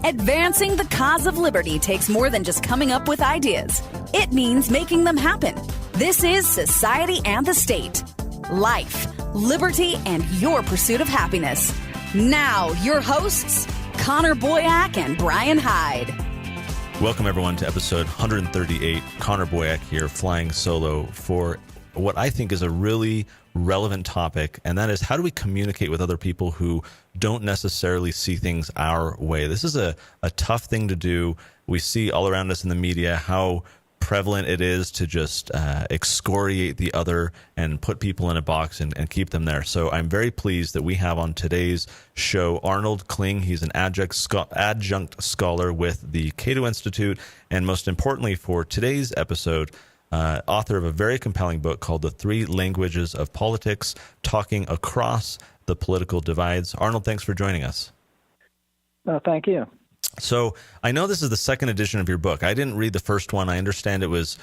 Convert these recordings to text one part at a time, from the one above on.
Advancing the cause of liberty takes more than just coming up with ideas. It means making them happen. This is Society and the State. Life, liberty, and your pursuit of happiness. Now, your hosts, Connor Boyack and Brian Hyde. Welcome, everyone, to episode 138. Connor Boyack here, flying solo for what I think is a really relevant topic, and that is how do we communicate with other people who don't necessarily see things our way. This is a tough thing to do. We see all around us in the media how prevalent it is to just excoriate the other and put people in a box and keep them there. So I'm very pleased that we have on today's show Arnold Kling. He's an adjunct scholar with the Cato Institute, and most importantly for today's episode, author of a very compelling book called The Three Languages of Politics, Talking Across the Political Divides. Arnold, thanks for joining us. Thank you. So I know this is the second edition of your book. I didn't read the first one. I understand it was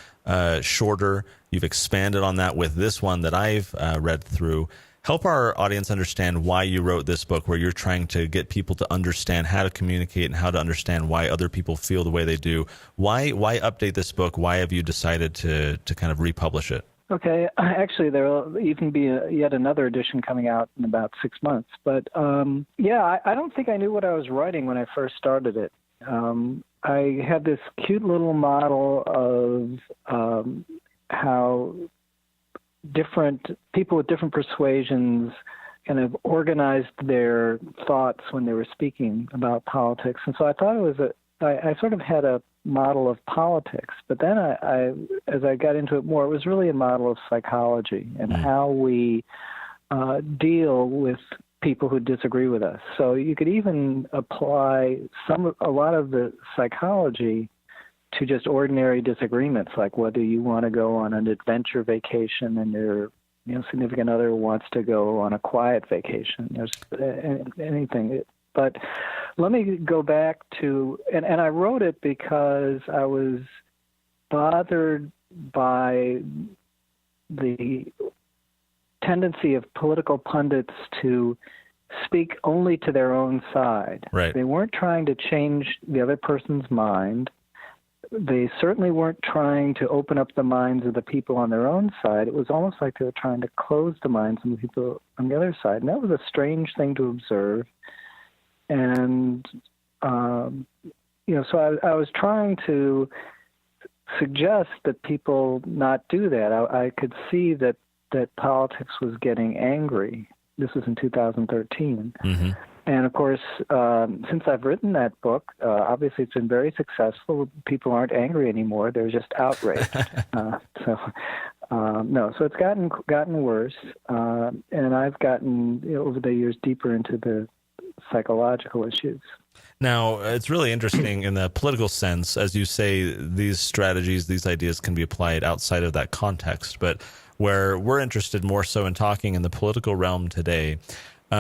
shorter. You've expanded on that with this one that I've read through. Help our audience understand why you wrote this book, where you're trying to get people to understand how to communicate and how to understand why other people feel the way they do. Why update this book? Why have you decided to kind of republish it? Okay. Actually, there will even be yet another edition coming out in about 6 months. But, I don't think I knew what I was writing when I first started it. I had this cute little model of how different people with different persuasions kind of organized their thoughts when they were speaking about politics. And so I thought it was I sort of had a model of politics, but then as I got into it more, it was really a model of psychology and how we deal with people who disagree with us. So you could even apply a lot of the psychology to just ordinary disagreements, like whether you want to go on an adventure vacation and your significant other wants to go on a quiet vacation. There's anything. But let me go back to, and I wrote it because I was bothered by the tendency of political pundits to speak only to their own side. Right. They weren't trying to change the other person's mind. They certainly weren't trying to open up the minds of the people on their own side. It was almost like they were trying to close the minds of the people on the other side. And that was a strange thing to observe. And, so I was trying to suggest that people not do that. I could see that politics was getting angry. This was in 2013. Mm-hmm. And, of course, since I've written that book, obviously it's been very successful. People aren't angry anymore. They're just outraged. So it's gotten worse. And I've gotten, over the years, deeper into the psychological issues. Now, it's really interesting in the political sense. As you say, these strategies, these ideas can be applied outside of that context. But where we're interested more so in talking in the political realm today,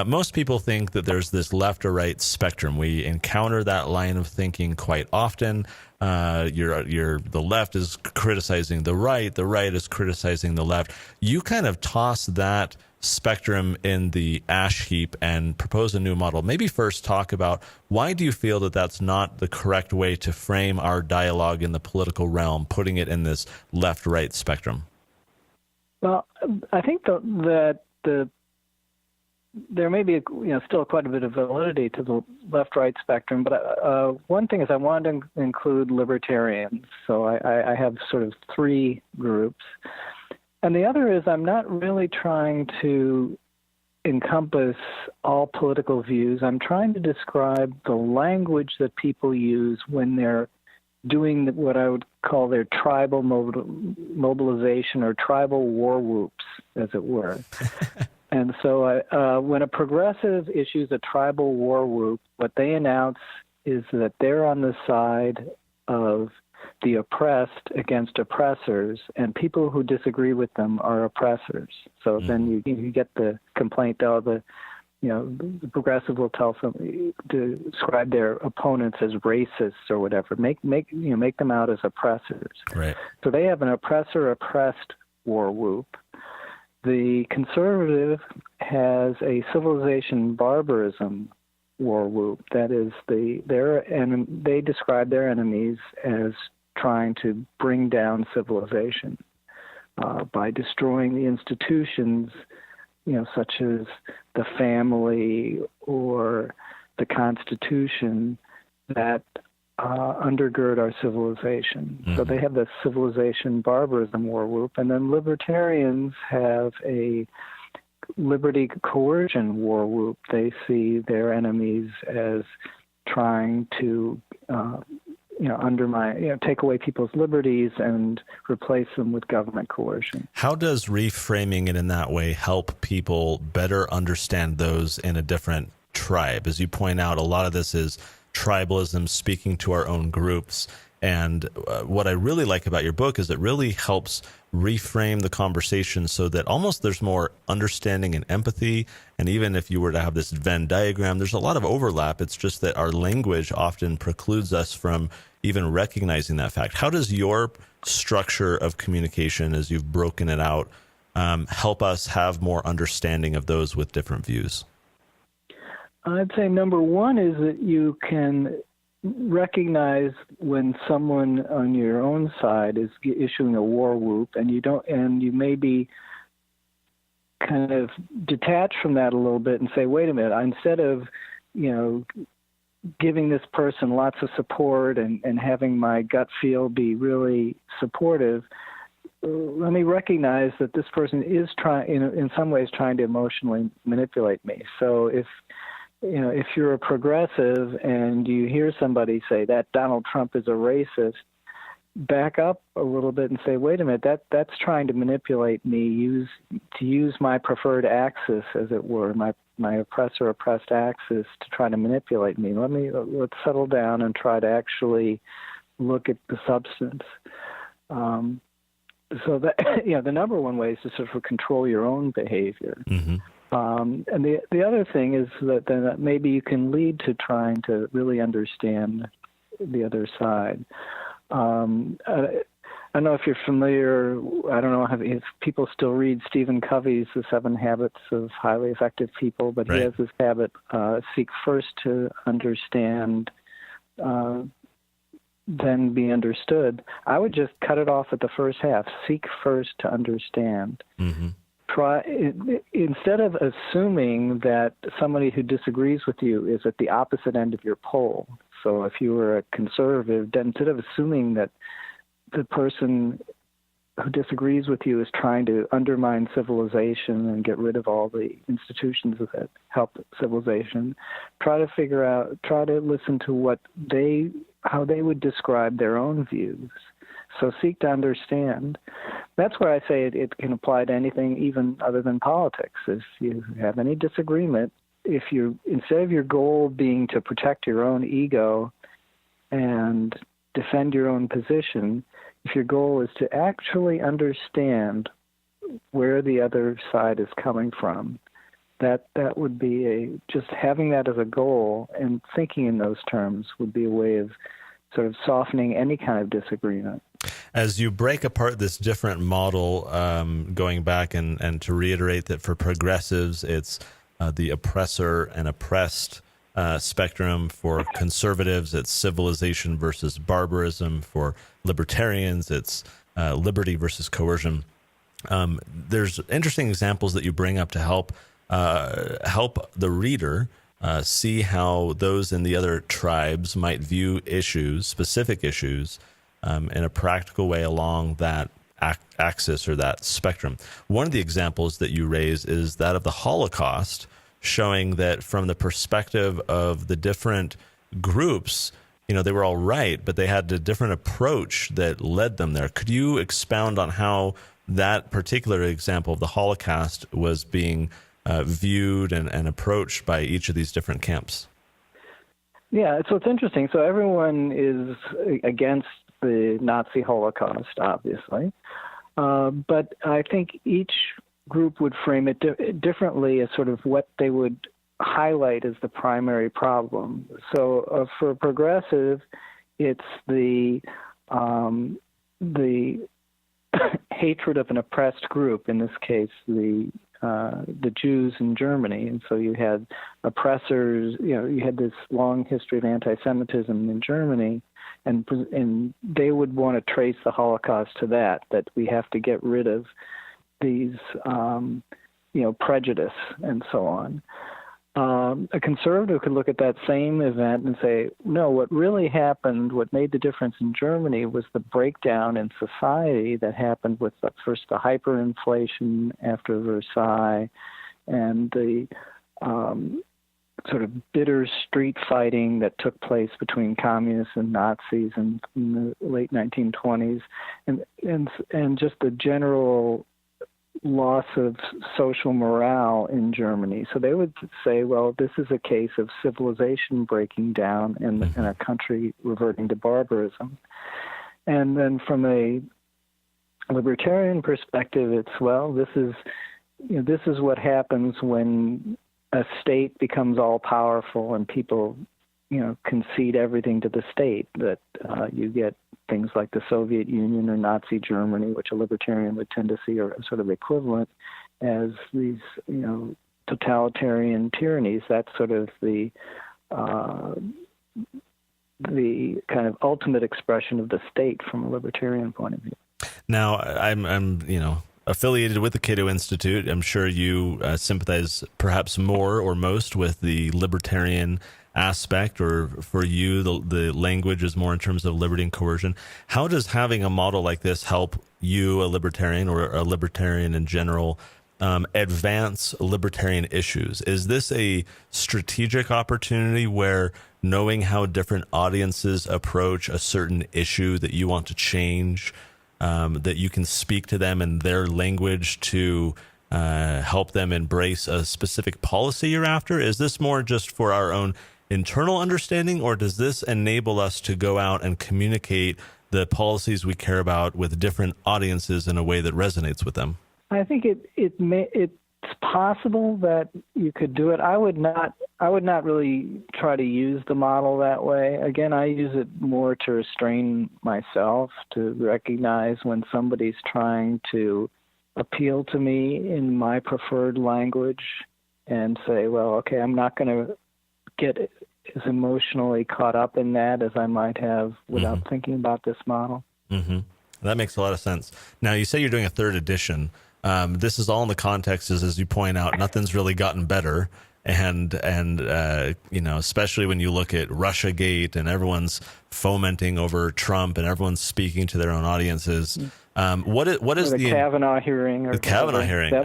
most people think that there's this left or right spectrum. We encounter that line of thinking quite often. The left is criticizing the right is criticizing the left. You kind of toss that spectrum in the ash heap and propose a new model. Maybe first talk about why do you feel that that's not the correct way to frame our dialogue in the political realm, putting it in this left-right spectrum? Well, I think that there may be still quite a bit of validity to the left-right spectrum, but one thing is I wanted to include libertarians. So I have sort of three groups. And the other is I'm not really trying to encompass all political views. I'm trying to describe the language that people use when they're doing what I would call their tribal mobilization or tribal war whoops, as it were. And so when a progressive issues a tribal war whoop, what they announce is that they're on the side of the oppressed against oppressors, and people who disagree with them are oppressors. So then you get the complaint, the progressive will tell somebody to describe their opponents as racists or whatever, make them out as oppressors. Right. So they have an oppressor-oppressed war whoop. The conservative has a civilization barbarism war whoop. That is, they describe their enemies as trying to bring down civilization by destroying the institutions, such as the family or the Constitution that undergird our civilization. Mm-hmm. So they have the civilization barbarism war whoop, and then libertarians have a liberty coercion war whoop. They see their enemies as trying to undermine, take away people's liberties and replace them with government coercion. How does reframing it in that way help people better understand those in a different tribe? As you point out, a lot of this is tribalism, speaking to our own groups. And what I really like about your book is it really helps reframe the conversation so that almost there's more understanding and empathy. And even if you were to have this Venn diagram, there's a lot of overlap. It's just that our language often precludes us from even recognizing that fact. How does your structure of communication, as you've broken it out, help us have more understanding of those with different views? I'd say number one is that you can recognize when someone on your own side is issuing a war whoop, and you may be kind of detached from that a little bit and say, wait a minute, instead of, giving this person lots of support and having my gut feel be really supportive, let me recognize that this person is in some ways trying to emotionally manipulate me. So if you're a progressive and you hear somebody say that Donald Trump is a racist, back up a little bit and say, wait a minute, that's trying to manipulate me, use my preferred axis, as it were, my oppressor-oppressed axis to try to manipulate me. Let's settle down and try to actually look at the substance. So that the number one way is to sort of control your own behavior. Mm-hmm. And the other thing is that then maybe you can lead to trying to really understand the other side. I don't know if you're familiar, I don't know if people still read Stephen Covey's The 7 Habits of Highly Effective People, but right. He has this habit, seek first to understand, then be understood. I would just cut it off at the first half. Seek first to understand. Mm-hmm. Instead of assuming that somebody who disagrees with you is at the opposite end of your pole. So if you were a conservative, instead of assuming that the person who disagrees with you is trying to undermine civilization and get rid of all the institutions that help civilization, try to listen to how they would describe their own views. So seek to understand. That's where I say it can apply to anything even other than politics. If you have any disagreement, instead of your goal being to protect your own ego and defend your own position, if your goal is to actually understand where the other side is coming from, that would be just having that as a goal and thinking in those terms would be a way of sort of softening any kind of disagreement. As you break apart this different model, going back and to reiterate that for progressives, it's the oppressor and oppressed spectrum. For conservatives, it's civilization versus barbarism. For libertarians, it's liberty versus coercion. There's interesting examples that you bring up to help the reader see how those in the other tribes might view specific issues, in a practical way along that axis or that spectrum. One of the examples that you raise is that of the Holocaust, showing that from the perspective of the different groups, they were all right, but they had a different approach that led them there. Could you expound on how that particular example of the Holocaust was being viewed and approached by each of these different camps? Yeah, so it's interesting. So everyone is against the Nazi Holocaust, obviously. But I think each group would frame it differently as sort of what they would highlight as the primary problem. So for a progressive, it's the hatred of an oppressed group, in this case, the the Jews in Germany. And so you had oppressors, you had this long history of anti-Semitism in Germany, and they would want to trace the Holocaust to that we have to get rid of these, prejudice and so on. A conservative could look at that same event and say, no, what really happened, what made the difference in Germany was the breakdown in society that happened with first the hyperinflation after Versailles and the sort of bitter street fighting that took place between communists and Nazis in the late 1920s, and just the general loss of social morale in Germany. So they would say, well, this is a case of civilization breaking down and a country reverting to barbarism. And then from a libertarian perspective, it's, well, this is what happens when a state becomes all powerful and people, concede everything to the state, that you get things like the Soviet Union or Nazi Germany, which a libertarian would tend to see are sort of equivalent as these, totalitarian tyrannies. That's sort of the kind of ultimate expression of the state from a libertarian point of view. Now, I'm affiliated with the Cato Institute. I'm sure you sympathize perhaps more or most with the libertarian aspect, or for you, the language is more in terms of liberty and coercion. How does having a model like this help you, a libertarian or a libertarian in general, advance libertarian issues? Is this a strategic opportunity where knowing how different audiences approach a certain issue that you want to change, that you can speak to them in their language to help them embrace a specific policy you're after? Is this more just for our own internal understanding, or does this enable us to go out and communicate the policies we care about with different audiences in a way that resonates with them? I think it's possible that you could do it. I would not really try to use the model that way. Again, I use it more to restrain myself, to recognize when somebody's trying to appeal to me in my preferred language and say, well, okay, I'm not going to get as emotionally caught up in that as I might have without thinking about this model. Mm-hmm. That makes a lot of sense. Now, you say you're doing a third edition. This is all in the context, as you point out, nothing's really gotten better. And especially when you look at Russiagate and everyone's fomenting over Trump and everyone's speaking to their own audiences. What is the Kavanaugh hearing? The Kavanaugh hearing.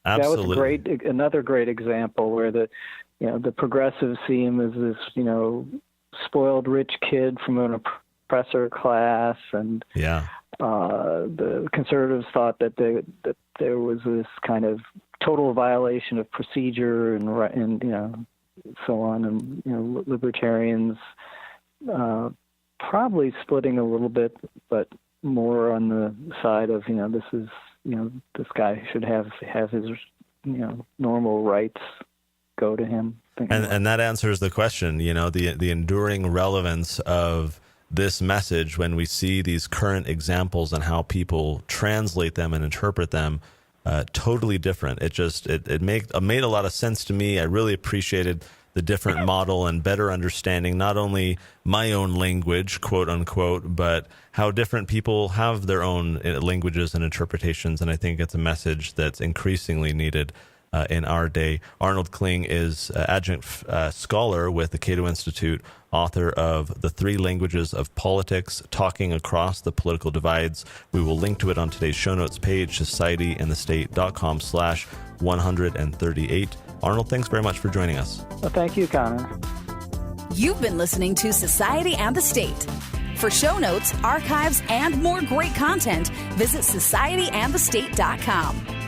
Absolutely. That was another great example where the progressives see him as this, spoiled rich kid from an oppressor class, and the conservatives thought that there was this kind of total violation of procedure and so on, and libertarians probably splitting a little bit, but more on the side of this guy should have his normal rights go to him. And that answers the question, the enduring relevance of this message when we see these current examples and how people translate them and interpret them totally different. It made a lot of sense to me. I really appreciated the different model and better understanding not only my own language, quote unquote, but how different people have their own languages and interpretations. And I think it's a message that's increasingly needed in our day. Arnold Kling is adjunct scholar with the Cato Institute, author of The Three Languages of Politics, Talking Across the Political Divides. We will link to it on today's show notes page, societyandthestate.com/138. Arnold, thanks very much for joining us. Well, thank you, Connor. You've been listening to Society and the State. For show notes, archives, and more great content, visit societyandthestate.com.